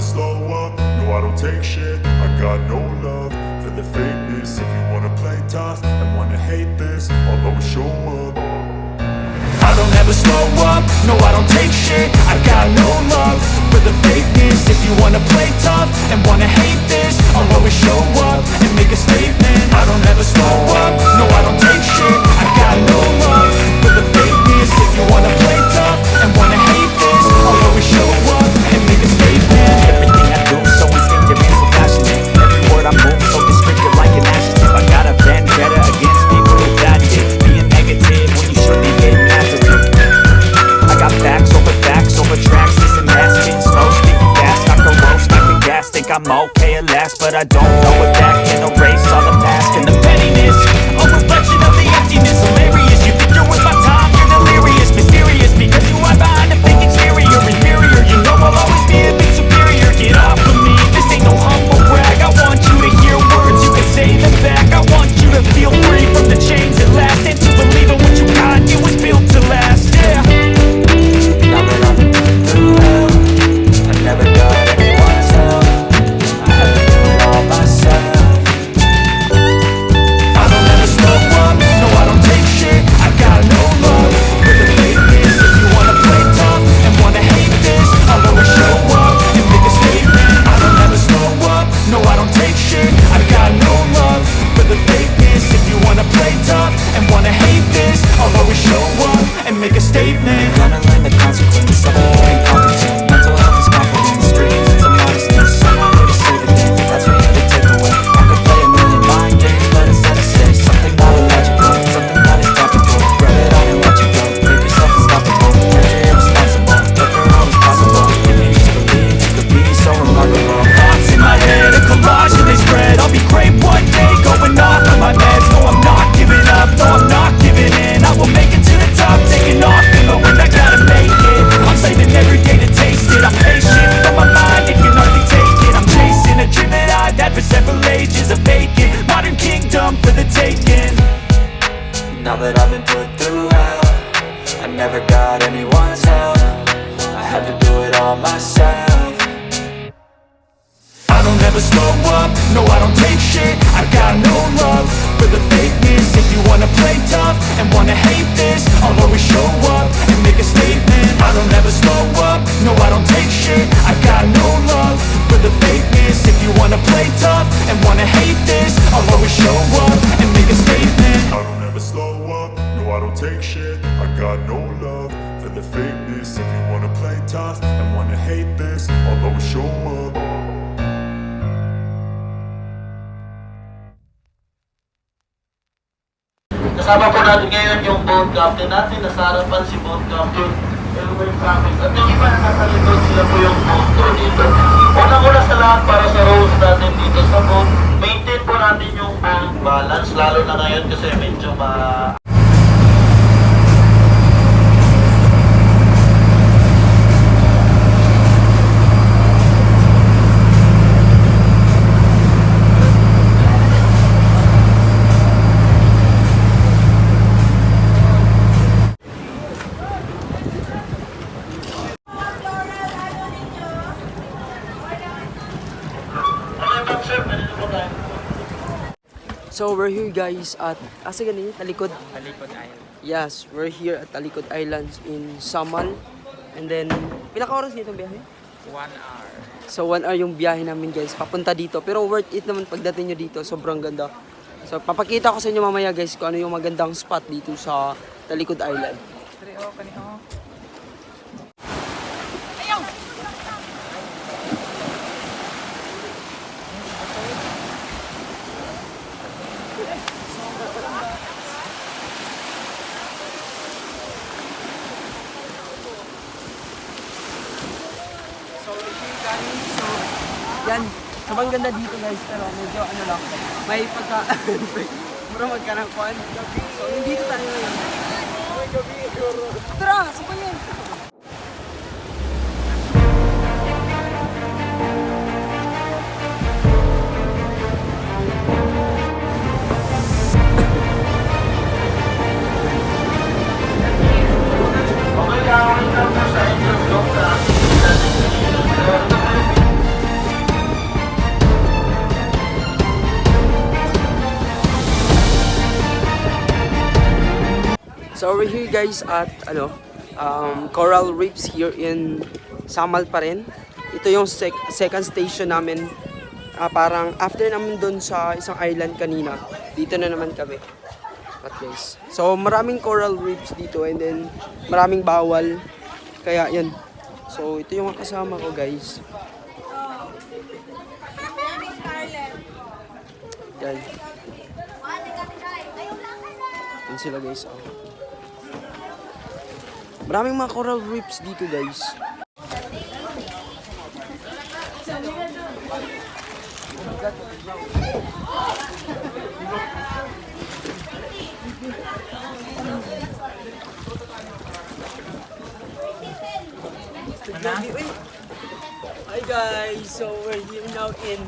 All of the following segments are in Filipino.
slow up, no I don't take shit. I got no love for the fakeness. If you wanna play tough and wanna hate this, I'll always show up. I don't ever slow up, no I don't take shit. I got no love for the fakeness. If you wanna play tough and wanna hate this, I'll always show up and make a statement. I don't ever slow up, no I don't take shit. I got no love for the fakeness. If you wanna play tough and wanna hate this, I'll always show up and make a statement. Everything I do so instinctive and so passionate. Every word I move so descriptive like an adjective. I got a vendetta against people who got it. Being negative when you should be getting after it. I got facts over tracks. Listen, that spin slow, speaking fast. I can roast, I can gas. Think I'm okay at last, but I don't know if that can erase all the past and the pettiness. A reflection of the emptiness. Hilarious, you think you're with my time, you're delirious. Mysterious because you hide behind a fake exterior. Inferior, you know I'll always be a bit superior. Get off of me, this ain't no humble brag. I want you to hear words, you can say them back. I want you to feel free from the chains at last, and to believe in what you got, it was built to last. Yeah. Now that I've been through hell, I never got anyone's help. I had to do it all myself. I don't ever slow up, no I don't take shit. I got no love for the fakeness. If you wanna play tough and wanna hate this, I'll always show up and make a statement. I don't ever slow up, no I don't take shit. I got no love for the fakeness. If you wanna play tough and wanna hate this, I'll always show up and make a statement. Gonna learn the consequence of being incompetent. Mental health is confidence, dreams and some modestness. I'm not here to say the thing that's for you to take away. I could play a million mind games, but instead I say something not illogical, something that is topical. Rub it on and let you go. Make yourself unstoppable. You're irresponsible, but you're always possible. If you need to believe, you could be so remarkable. Thoughts in my head, a collage and they spread. I'll be great one day, going off on my meds. No, I'm not giving up, no, I'm not giving in. I will make it to the top, taking off in the wind. I gotta make it. I'm saving every day to taste it. I'm patient, but my mind, it can hardly take it. I'm chasing a dream that I've had for several ages. A vacant, modern kingdom for the taking. Now that I've been put through hell, I never got anyone's help. I had to do it all myself. I don't ever slow up, no I don't take shit. I got no love for the fakeness. If you wanna play tough and wanna hate this, I'll always show up and make a statement. I don't ever slow up, no I don't take shit. I got no love for the fakeness. If you wanna play tough and wanna hate this, I'll always show up and make a statement. I don't ever slow up, no I don't take shit. I got no love for the fakeness. If you wanna play tough and wanna hate this, I'll always show up. Kasama po natin ngayon yung boat captain natin. Nasa harapan si boat captain Elway Francis. At yung iba na nasa likod, sila po yung boat crew dito. Unang-una sa lahat para sa rules natin dito sa boat, maintain po natin yung boat balance. Lalo na ngayon kasi medyo So we're here guys at asa ganun Talikod. Talikod Island. Yes, we're here at Talikod Islands in Samal. And then pila ka oras dito biyahe? 1 hour. So 1 hour yung biyahe namin guys papunta dito. Pero worth it naman pagdating nyo dito, sobrang ganda. So papakita ko sa inyo mamaya guys kung ano yung magandang spot dito sa Talikod Island. Yan, sobrang ganda dito guys, pero medyo ano lang, may pagka, mura magkanang kuhan. So, nandito tayo ngayon. Tara, sabay yan! So we're here guys at coral reefs here in Samal pa rin. Ito yung second station namin. Parang after namin doon sa isang island kanina, dito na naman kami. At guys. So maraming coral reefs dito and then maraming bawal. Kaya yan. So ito yung kasama ko guys. Yan. Yan sila guys. Oh. Maraming mga coral reefs dito guys. Hi guys, so we're here now in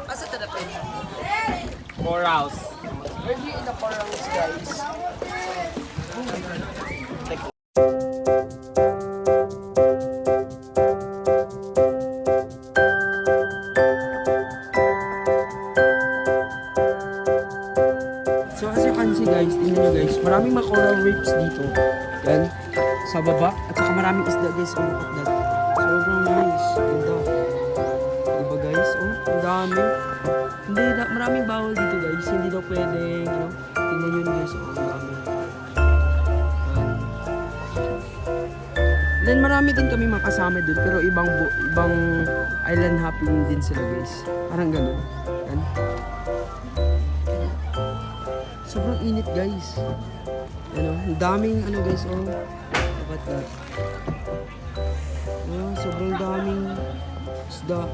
Asa Tadapin? Corals. We're here in the corals guys. So as you can see guys, tingnan nyo guys, maraming mga coral reefs dito. Yan, sa baba. At saka maraming isda guys, oh look at that. Sobrang nice. Ganda. Diba guys? Oh, ang dami. Hindi, maraming bawal dito guys. Hindi daw pwedeng, tingnan nyo guys, oh, ang dami. Then marami din kami makasama dun, pero ibang island hopping din sila guys. Parang ganun. Yan. Sobrang init guys. Ang daming guys, oh. Look at that. Sobrang daming isda.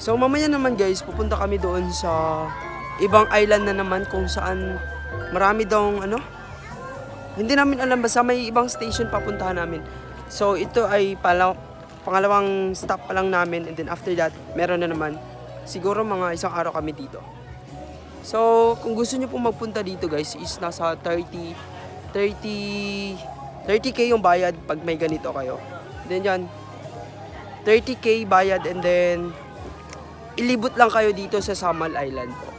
So mamaya naman guys, pupunta kami doon sa ibang island na naman kung saan marami daw hindi namin alam, basta may ibang station papuntahan namin. So ito ay pangalawang stop pa lang namin and then after that, meron na naman. Siguro mga isang araw kami dito. So, kung gusto nyo pong magpunta dito guys, is nasa 30k yung bayad pag may ganito kayo. Then yan, 30k bayad and then ilibot lang kayo dito sa Samal Island po.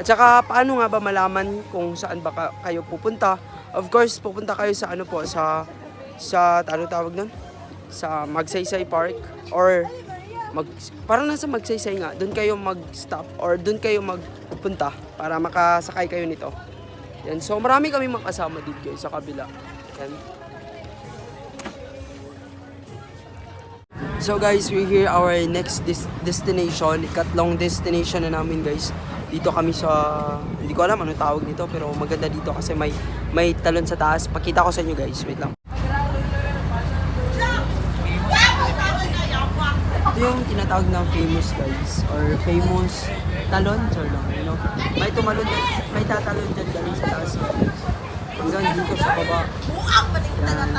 At saka, paano nga ba malaman kung saan ba kayo pupunta? Of course, pupunta kayo sa ano tawag nun? Sa Magsaysay Park or parang nasa Magsaysay nga, doon kayo mag-stop or doon kayo magpunta para makasakay kayo nito. Yan. So marami kami makasama dito guys sa kabila. Yan. So guys, we're here our next destination, ikatlong destination na namin guys. Dito kami sa, hindi ko alam anong tawag nito, pero maganda dito kasi may talon sa taas. Pakita ko sa inyo guys, wait lang. Ito yung tinatawag ng famous guys, or famous talon, may tumalon, may tatalon dyan galing sa taas hanggang dito sa baba. Yan.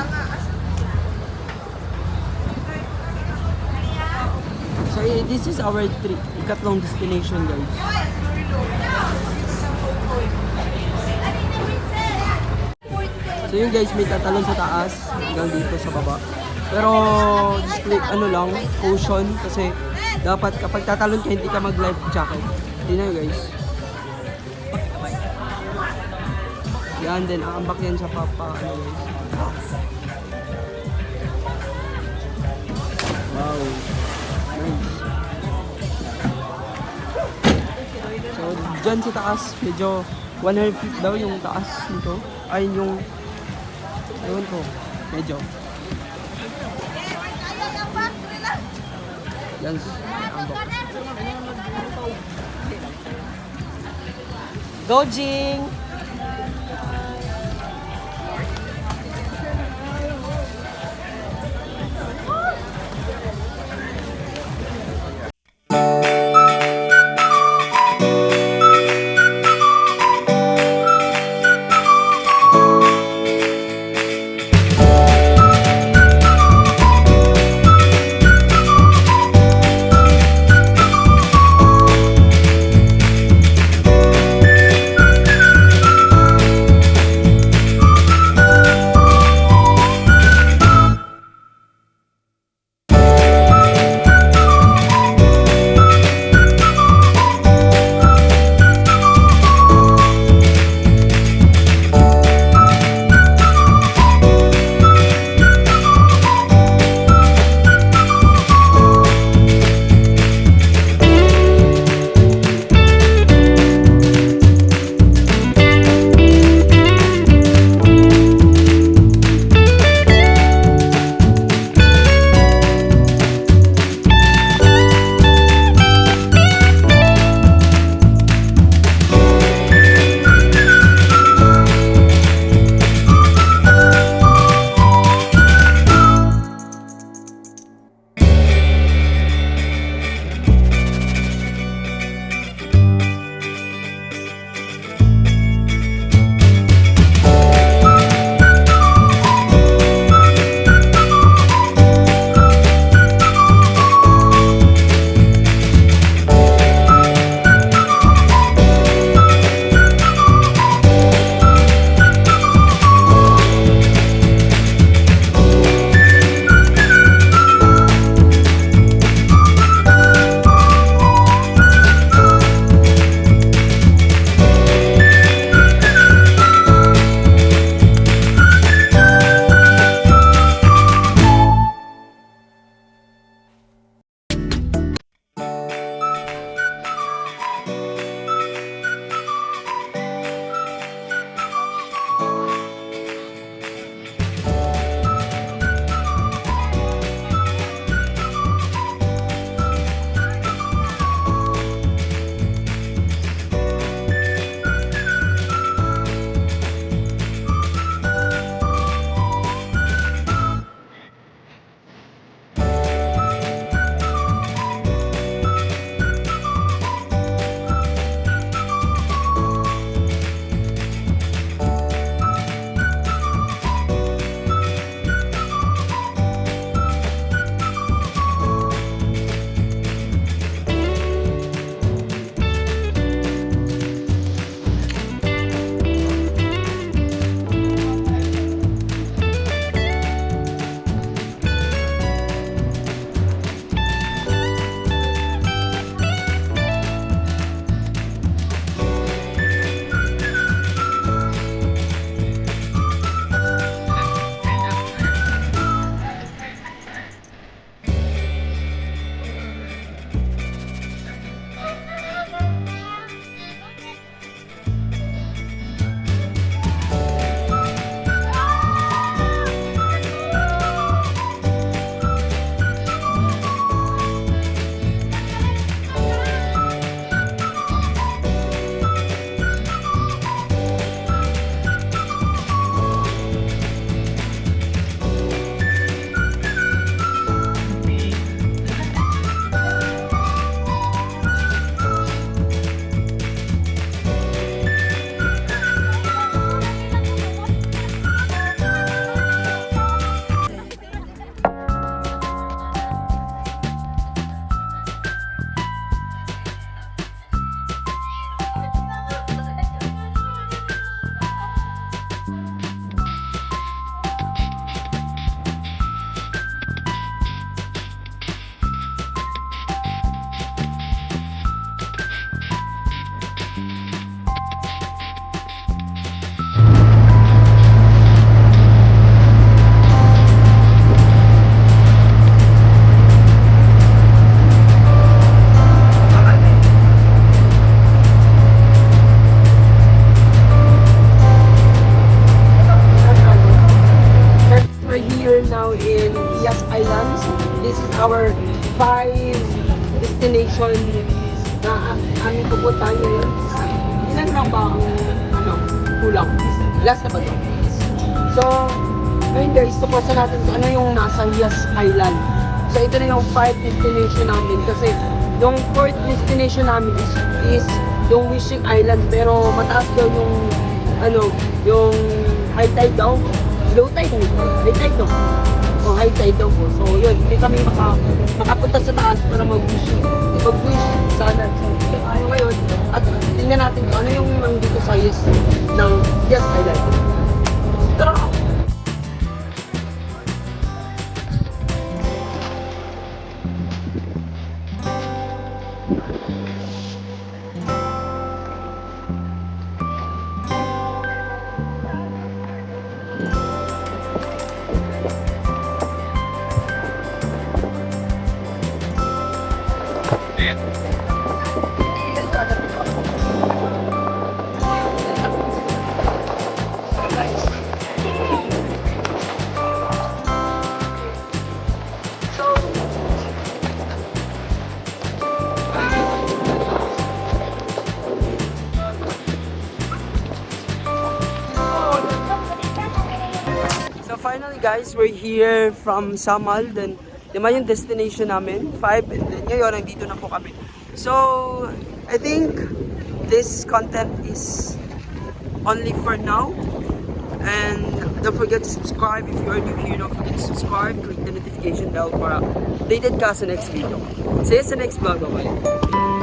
So this is our ikatlong destination guys. So yun guys, may tatalon sa taas hanggang dito sa baba. Pero display lang, caution kasi dapat kapag tatalon ka hindi ka mag-life jacket. Tingnan nyo guys. Yan din, aambak yan sa papa guys. Wow. Nice. So dyan sa taas, medyo 100 feet daw yung taas nito. Ay yung ewan ko, medyo. Yan, ambak. Go Jing! now in Iyas Islands. This is our 5 destination na aming pupuntahan ngayon. Ilan lang ba ang kulang? Last na ba ito? So, ngayon guys, tupasan natin kung ano yung nasa Iyas Island. So, ito na yung 5 destination namin kasi yung 4th destination namin is yung Wishing Island, pero mataas daw yung yung high tide daw. Low tide, high tide daw. O high tide daw po. So yun, hindi kami makapunta sa taas para mag-wish. Mag-wish sana. So tayo ngayon at tingnan natin kung ano yung nandito sa Iyas ng Iyas Island. Tara! So finally guys, we're here from Samal. Then 5 yung destination namin, 5, and then ngayon nandito na po kami. So I think this content is only for now. And don't forget to subscribe if you are new here. Don't forget to subscribe, click the notification bell para updated ka sa next video. See you sa next vlog. Bye-bye.